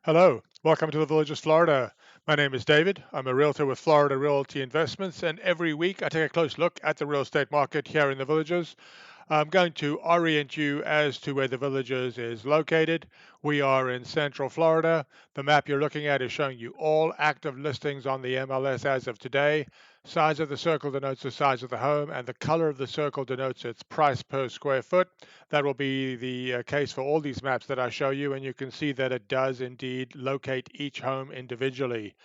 Hello, welcome to the Villages, Florida. My name is David. I'm a realtor with Florida Realty Investments, and every week I take a close look at the real estate market here in the Villages. I'm going to orient you as to where the Villages is located. We are in Central Florida. The map you're looking at is showing you all active listings on the MLS as of today. Size of the circle denotes the size of the home, and the color of the circle denotes its price per square foot. That will be the case for all these maps that I show you, and you can see that it does indeed locate each home individually.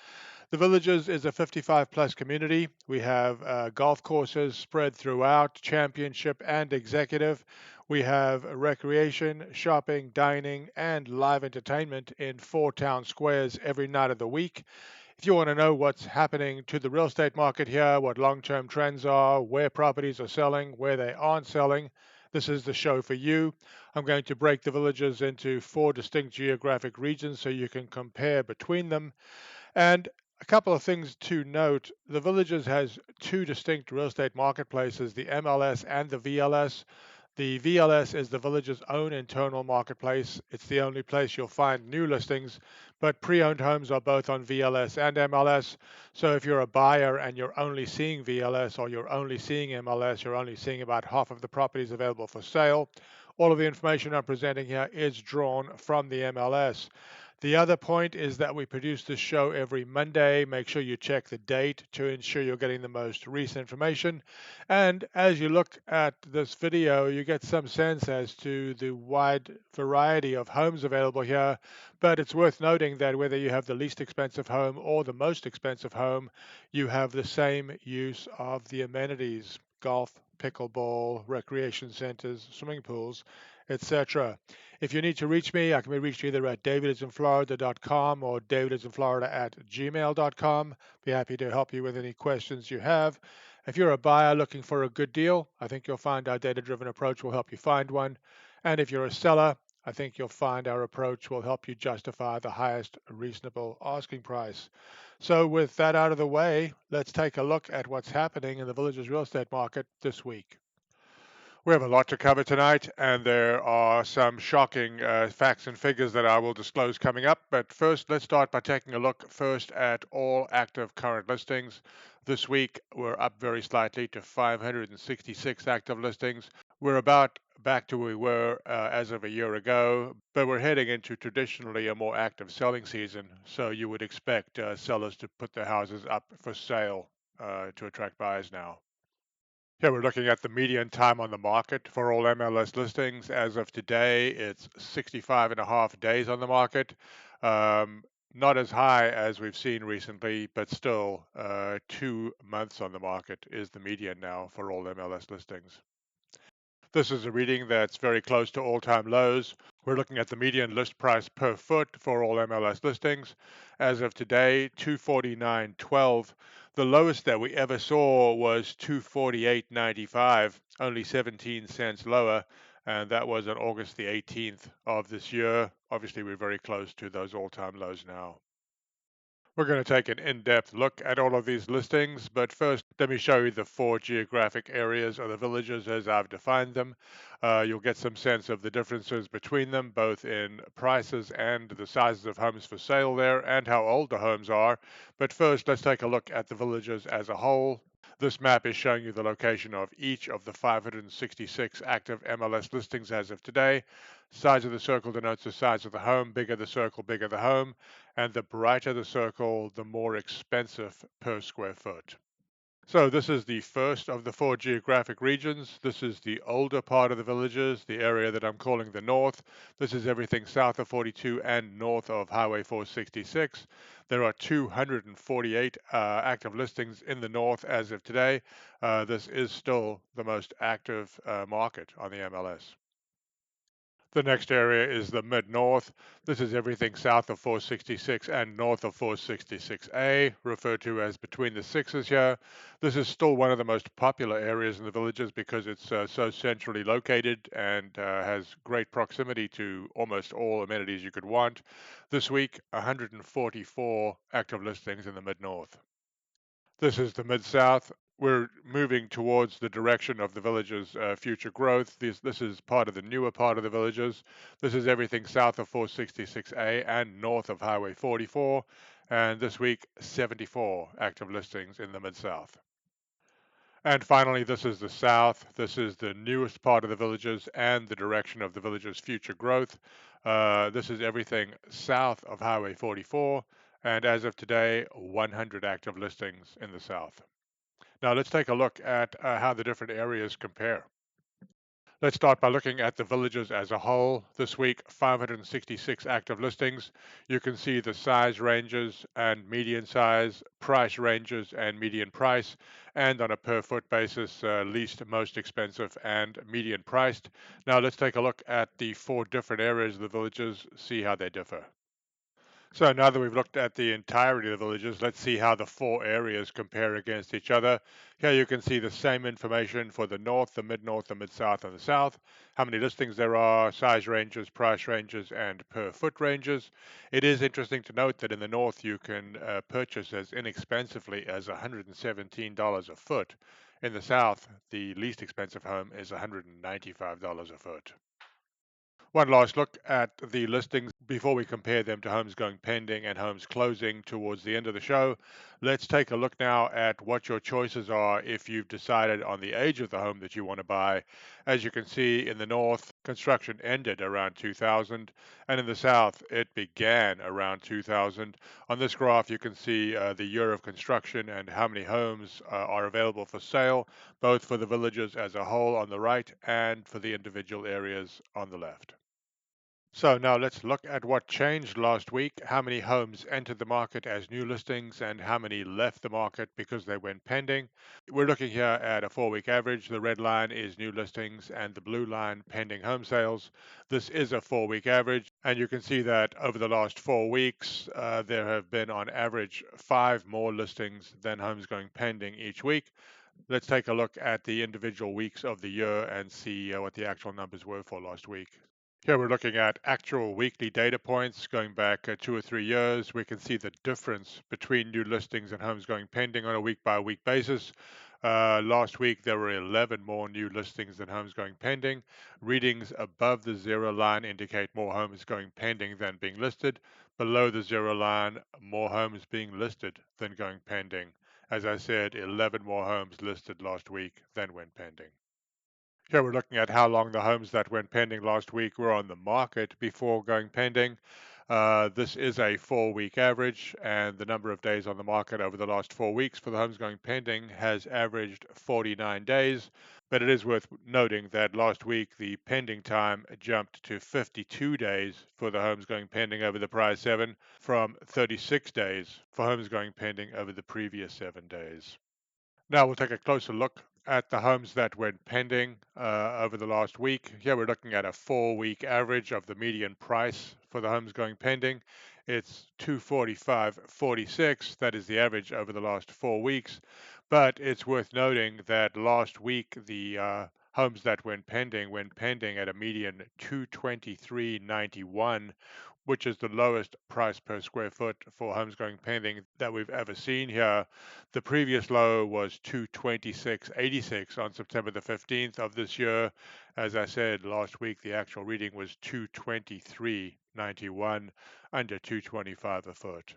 The Villages is a 55 plus community. We have golf courses spread throughout, championship and executive. We have recreation, shopping, dining, and live entertainment in four town squares every night of the week. If you want to know what's happening to the real estate market here, what long term trends are, where properties are selling, where they aren't selling, this is the show for you. I'm going to break the Villages into four distinct geographic regions so you can compare between them. And a couple of things to note, the Villages has two distinct real estate marketplaces, the MLS and the VLS. The VLS is the Village's own internal marketplace. It's the only place you'll find new listings, but pre-owned homes are both on VLS and MLS. So if you're a buyer and you're only seeing VLS or you're only seeing MLS, you're only seeing about half of the properties available for sale. All of the information I'm presenting here is drawn from the MLS. The other point is that we produce this show every Monday. Make sure you check the date to ensure you're getting the most recent information. And as you look at this video, you get some sense as to the wide variety of homes available here. But it's worth noting that whether you have the least expensive home or the most expensive home, you have the same use of the amenities: golf, pickleball, recreation centers, swimming pools, etc. If you need to reach me, I can be reached either at DavidisinFlorida.com or DavidisinFlorida@gmail.com. Be happy to help you with any questions you have. If you're a buyer looking for a good deal, I think you'll find our data-driven approach will help you find one. And if you're a seller, I think you'll find our approach will help you justify the highest reasonable asking price. So with that out of the way, let's take a look at what's happening in the Villages real estate market this week. We have a lot to cover tonight, and there are some shocking facts and figures that I will disclose coming up. But first, let's start by taking a look first at all active current listings. This week, we're up very slightly to 566 active listings. We're about back to where we were as of a year ago, but we're heading into traditionally a more active selling season. So you would expect sellers to put their houses up for sale to attract buyers now. Yeah, we're looking at the median time on the market for all MLS listings. As of today, it's 65 and a half days on the market. Um, Not as high as we've seen recently, but still 2 months on the market is the median now for all MLS listings. This is a reading that's very close to all-time lows. We're looking at the median list price per foot for all MLS listings. As of today, 249.12. The lowest that we ever saw was 248.95, only 17 cents lower, and that was on August the 18th of this year. Obviously, we're very close to those all-time lows now. We're going to take an in-depth look at all of these listings, but first let me show you the four geographic areas of the villages as I've defined them. You'll get some sense of the differences between them, both in prices and the sizes of homes for sale there and how old the homes are. But first, let's take a look at the villages as a whole. This map is showing you the location of each of the 566 active MLS listings as of today. Size of the circle denotes the size of the home. Bigger the circle, bigger the home. And the brighter the circle, the more expensive per square foot. So this is the first of the four geographic regions. This is the older part of the villages, the area that I'm calling the north. This is everything south of 42 and north of Highway 466. There are 248 active listings in the north as of today. This is still the most active market on the MLS. The next area is the mid-north. This is everything south of 466 and north of 466A, referred to as between the sixes here. This is still one of the most popular areas in the villages because it's so centrally located and has great proximity to almost all amenities you could want. This week, 144 active listings in the mid-north. This is the Mid-South. We're moving towards the direction of the village's future growth. This is part of the newer part of the villages. This is everything south of 466A and north of Highway 44. And this week, 74 active listings in the Mid-South. And finally, this is the south. This is the newest part of the villages and the direction of the village's future growth. This is everything south of Highway 44. And as of today, 100 active listings in the south. Now let's take a look at how the different areas compare. Let's start by looking at the villages as a whole. This week, 566 active listings. You can see the size ranges and median size, price ranges and median price, and on a per foot basis, least, most expensive, and median priced. Now let's take a look at the four different areas of the villages, see how they differ. So now that we've looked at the entirety of the villages, let's see how the four areas compare against each other. Here you can see the same information for the north, the mid-north, the mid-south, and the south, how many listings there are, size ranges, price ranges, and per foot ranges. It is interesting to note that in the north you can purchase as inexpensively as $117 a foot. In the south, the least expensive home is $195 a foot. One last look at the listings before we compare them to homes going pending and homes closing towards the end of the show. Let's take a look now at what your choices are if you've decided on the age of the home that you want to buy. As you can see, in the north, construction ended around 2000, and in the south, it began around 2000. On this graph, you can see the year of construction and how many homes are available for sale, both for the villages as a whole on the right and for the individual areas on the left. So now let's look at what changed last week, how many homes entered the market as new listings and how many left the market because they went pending. We're looking here at a 4-week average. The red line is new listings and the blue line pending home sales. This is a 4-week average, and you can see that over the last 4 weeks, there have been on average 5 more listings than homes going pending each week. Let's take a look at the individual weeks of the year and see what the actual numbers were for last week. Here we're looking at actual weekly data points going back 2 or 3 years. We can see the difference between new listings and homes going pending on a week by week basis. Last week there were 11 more new listings than homes going pending. Readings above the zero line indicate more homes going pending than being listed. Below the zero line, more homes being listed than going pending. As I said, 11 more homes listed last week than went pending. Here we're looking at how long the homes that went pending last week were on the market before going pending. This is a 4-week average, and the number of days on the market over the last 4 weeks for the homes going pending has averaged 49 days. But it is worth noting that last week the pending time jumped to 52 days for the homes going pending over the prior 7 from 36 days for homes going pending over the previous 7 days. Now we'll take a closer look at the homes that went pending over the last week. Here we're looking at a 4-week average of the median price for the homes going pending. It's 245.46. That is the average over the last 4 weeks. But it's worth noting that last week the homes that went pending at a median 223.91, which is the lowest price per square foot for homes going pending that we've ever seen here. The previous low was 226.86 on September the 15th of this year. As I said last week, the actual reading was 223.91, under 225 a foot.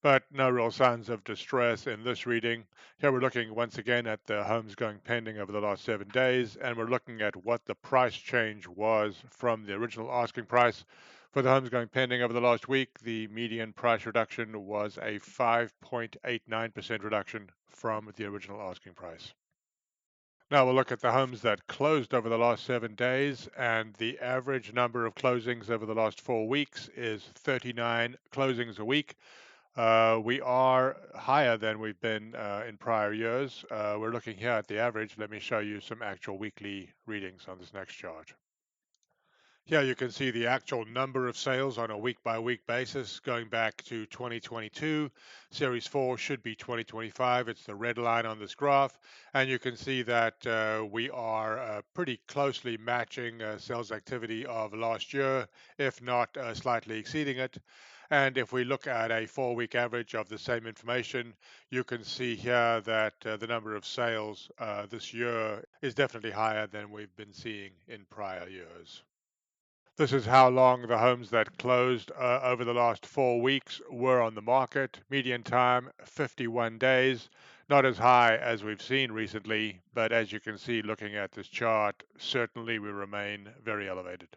But no real signs of distress in this reading. Here we're looking once again at the homes going pending over the last 7 days, and we're looking at what the price change was from the original asking price. For the homes going pending over the last week, the median price reduction was a 5.89% reduction from the original asking price. Now we'll look at the homes that closed over the last 7 days, and the average number of closings over the last 4 weeks is 39 closings a week. We are higher than we've been in prior years. We're looking here at the average. Let me show you some actual weekly readings on this next chart. Yeah, you can see the actual number of sales on a week by week basis going back to 2022. Series 4 should be 2025. It's the red line on this graph. And you can see that we are pretty closely matching sales activity of last year, if not slightly exceeding it. And if we look at a 4 week average of the same information, you can see here that the number of sales this year is definitely higher than we've been seeing in prior years. This is how long the homes that closed over the last 4 weeks were on the market. Median time 51 days. Not as high as we've seen recently, but as you can see looking at this chart, certainly we remain very elevated.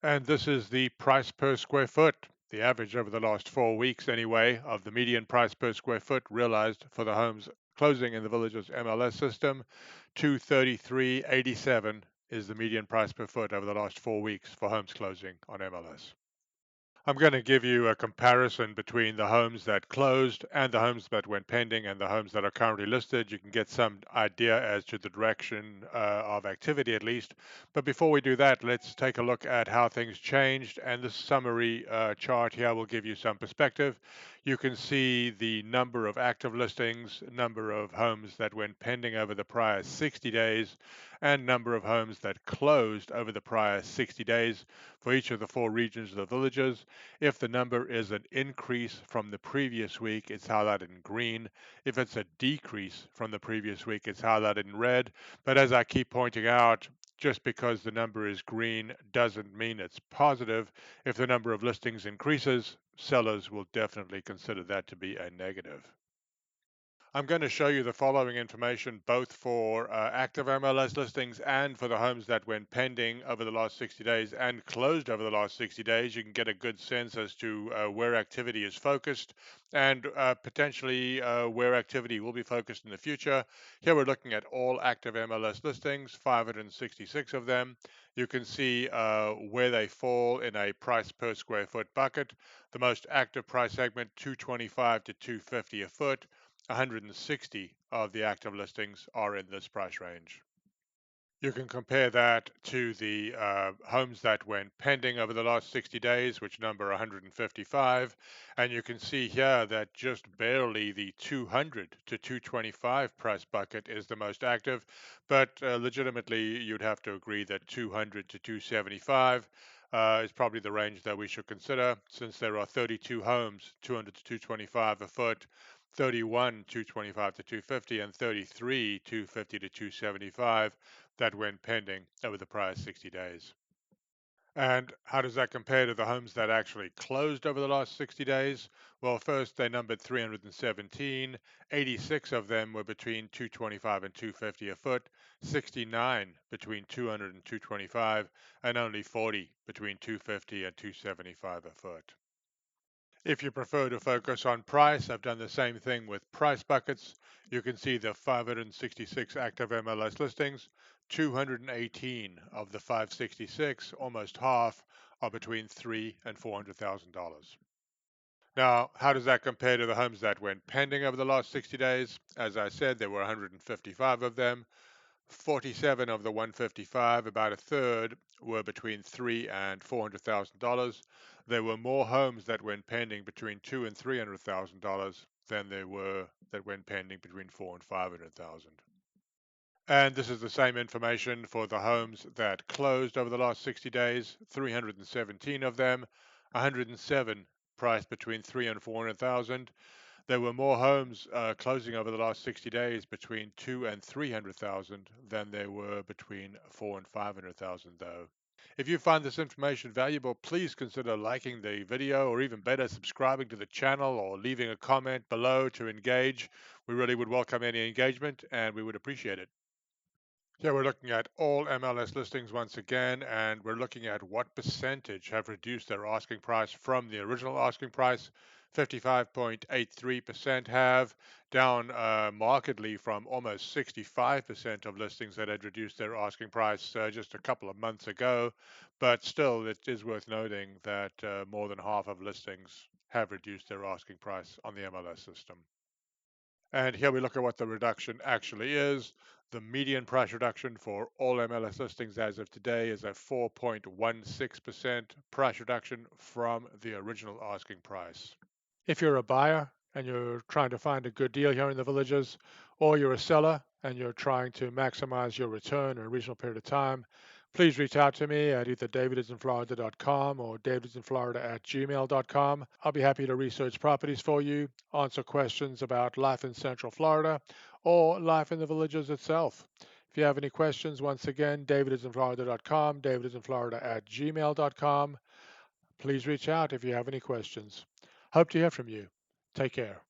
And this is the price per square foot. The average over the last 4 weeks, anyway, of the median price per square foot realized for the homes closing in the village's MLS system, 233.87 is the median price per foot over the last 4 weeks for homes closing on MLS. I'm going to give you a comparison between the homes that closed and the homes that went pending and the homes that are currently listed. You can get some idea as to the direction of activity at least. But before we do that, let's take a look at how things changed. And this summary chart here will give you some perspective. You can see the number of active listings, number of homes that went pending over the prior 60 days, and number of homes that closed over the prior 60 days for each of the four regions of the villages. If the number is an increase from the previous week, it's highlighted in green. If it's a decrease from the previous week, it's highlighted in red. But as I keep pointing out, just because the number is green doesn't mean it's positive. If the number of listings increases, sellers will definitely consider that to be a negative. I'm going to show you the following information both for active MLS listings and for the homes that went pending over the last 60 days and closed over the last 60 days. You can get a good sense as to where activity is focused and potentially where activity will be focused in the future. Here we're looking at all active MLS listings, 566 of them. You can see where they fall in a price per square foot bucket. The most active price segment, 225 to 250 a foot. 160 of the active listings are in this price range. You can compare that to the homes that went pending over the last 60 days, which number 155. And you can see here that just barely the 200 to 225 price bucket is the most active. But legitimately, you'd have to agree that 200 to 275 is probably the range that we should consider, since there are 32 homes, 200 to 225 a foot, 31 225 to 250, and 33 250 to 275 that went pending over the prior 60 days. And how does that compare to the homes that actually closed over the last 60 days? Well, first they numbered 317. 86 of them were between 225 and 250 a foot, 69 between 200 and 225, and only 40 between 250 and 275 a foot. If you prefer to focus on price, I've done the same thing with price buckets. You can see the 566 active MLS listings, 218 of the 566, almost half, are between $300,000 and $400,000. Now, how does that compare to the homes that went pending over the last 60 days? As I said, there were 155 of them. 47 of the 155, about a third, were between $300,000 and $400,000. There were more homes that went pending between $200,000 and $300,000 than there were that went pending between $400,000 and $500,000. And this is the same information for the homes that closed over the last 60 days, 317 of them, 107 priced between 300,000 and 400,000. There were more homes closing over the last 60 days between 2 and 300,000 than there were between 4 and 500,000 though. If you find this information valuable, please consider liking the video or even better subscribing to the channel or leaving a comment below to engage. We really would welcome any engagement and we would appreciate it. Yeah, we're looking at all MLS listings once again, and we're looking at what percentage have reduced their asking price from the original asking price. 55.83% have, down markedly from almost 65% of listings that had reduced their asking price just a couple of months ago. But still, it is worth noting that more than half of listings have reduced their asking price on the MLS system. And here we look at what the reduction actually is. The median price reduction for all MLS listings as of today is a 4.16% price reduction from the original asking price. If you're a buyer and you're trying to find a good deal here in the villages, or you're a seller and you're trying to maximize your return in a reasonable period of time, please reach out to me at either DavidisinFlorida.com or DavidisinFlorida@gmail.com. I'll be happy to research properties for you, answer questions about life in Central Florida or life in the villages itself. If you have any questions, once again, DavidisinFlorida.com, DavidisinFlorida@gmail.com. Please reach out if you have any questions. Hope to hear from you. Take care.